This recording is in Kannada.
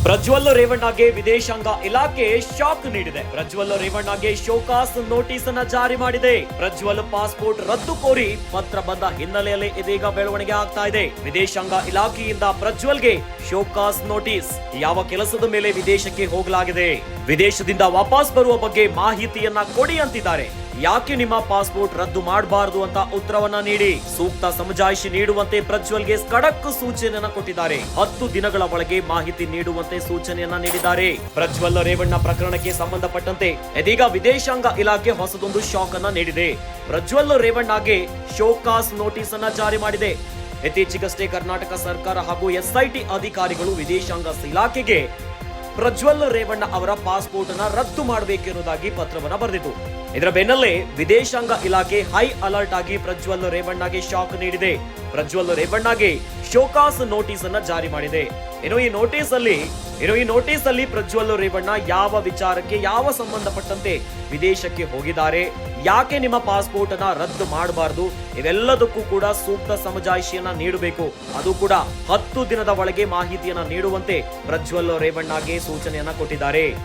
ಪ್ರಜ್ವಲ್ ರೇವಣ್ಣಗೆ ವಿದೇಶಾಂಗ ಇಲಾಖೆ ಶಾಕ್ ನೀಡಿದೆ. ಪ್ರಜ್ವಲ್ ರೇವಣ್ಣಗೆ ಶೋಕಾಸ್ ನೋಟಿಸ್ ಅನ್ನ ಜಾರಿ ಮಾಡಿದೆ. ಪ್ರಜ್ವಲ್ ಪಾಸ್ಪೋರ್ಟ್ ರದ್ದು ಕೋರಿ ಪತ್ರ ಬಂದ ಹಿನ್ನೆಲೆಯಲ್ಲಿ ಇದೀಗ ಬೆಳವಣಿಗೆ ಆಗ್ತಾ ಇದೆ. ವಿದೇಶಾಂಗ ಇಲಾಖೆಯಿಂದ ಪ್ರಜ್ವಲ್ಗೆ ಶೋಕಾಸ್ ನೋಟಿಸ್. ಯಾವ ಕೆಲಸದ ಮೇಲೆ ವಿದೇಶಕ್ಕೆ ಹೋಗಲಾಗಿದೆ, ವಿದೇಶದಿಂದ ವಾಪಸ್ ಬರುವ ಬಗ್ಗೆ ಮಾಹಿತಿಯನ್ನ ಕೊಡಿ ಅಂತಿದ್ದಾರೆ. ಯಾಕೆ ನಿಮ್ಮ ಪಾಸ್ಪೋರ್ಟ್ ರದ್ದು ಮಾಡಬಾರದು ಅಂತ ಉತ್ತರವನ್ನ ನೀಡಿ ಸೂಕ್ತ ಸಮಜಾಯಿಷಿ ನೀಡುವಂತೆ ಪ್ರಜ್ವಲ್ಗೆ ಖಡಕ್ ಸೂಚನೆಯನ್ನ ಕೊಟ್ಟಿದ್ದಾರೆ. 10 ದಿನಗಳ ಒಳಗೆ ಮಾಹಿತಿ ನೀಡುವಂತೆ ಸೂಚನೆಯನ್ನ ನೀಡಿದ್ದಾರೆ. ಪ್ರಜ್ವಲ್ ರೇವಣ್ಣ ಪ್ರಕರಣಕ್ಕೆ ಸಂಬಂಧಪಟ್ಟಂತೆ ಇದೀಗ ವಿದೇಶಾಂಗ ಇಲಾಖೆ ಹೊಸದೊಂದು ಶಾಕ್ ಅನ್ನ ನೀಡಿದೆ. ಪ್ರಜ್ವಲ್ ರೇವಣ್ಣಗೆ ಶೋಕಾಸ್ ನೋಟಿಸ್ ಅನ್ನ ಜಾರಿ ಮಾಡಿದೆ. ಇತ್ತೀಚೆಗಷ್ಟೇ ಕರ್ನಾಟಕ ಸರ್ಕಾರ ಹಾಗೂ ಎಸ್ಐಟಿ ಅಧಿಕಾರಿಗಳು ವಿದೇಶಾಂಗ ಇಲಾಖೆಗೆ ಪ್ರಜ್ವಲ್ ರೇವಣ್ಣ ಅವರ ಪಾಸ್ಪೋರ್ಟ್ ಅನ್ನ ರದ್ದು ಮಾಡಬೇಕೆನ್ನುವುದಾಗಿ ಪತ್ರವನ್ನ ಬರೆದಿತ್ತು. ಇದರ ಬೆನ್ನಲ್ಲೇ ವಿದೇಶಾಂಗ ಇಲಾಖೆ ಹೈ ಅಲರ್ಟ್ ಆಗಿ ಪ್ರಜ್ವಲ್ ರೇವಣ್ಣಗೆ ಶಾಕ್ ನೀಡಿದೆ. ಪ್ರಜ್ವಲ್ ರೇವಣ್ಣಗೆ ಶೋಕಾಸ್ ನೋಟಿಸ್ ಅನ್ನ ಜಾರಿ ಮಾಡಿದೆ. ಇನ್ನು ಈ ನೋಟಿಸ್ ಅಲ್ಲಿ ಪ್ರಜ್ವಲ್ ರೇವಣ್ಣ ಯಾವ ವಿಚಾರಕ್ಕೆ ಯಾವ ಸಂಬಂಧಪಟ್ಟಂತೆ ವಿದೇಶಕ್ಕೆ ಹೋಗಿದ್ದಾರೆ, ಯಾಕೆ ನಿಮ್ಮ ಪಾಸ್ಪೋರ್ಟ್ ಅನ್ನ ರದ್ದು ಮಾಡಬಾರದು, ಇವೆಲ್ಲದಕ್ಕೂ ಕೂಡ ಸೂಕ್ತ ಸಮಜಾಯಿಷಿಯನ್ನ ನೀಡಬೇಕು. ಅದು ಕೂಡ 10 ದಿನದ ಒಳಗೆ ಮಾಹಿತಿಯನ್ನ ನೀಡುವಂತೆ ಪ್ರಜ್ವಲ್ ರೇವಣ್ಣಗೆ ಸೂಚನೆಯನ್ನ ಕೊಟ್ಟಿದ್ದಾರೆ.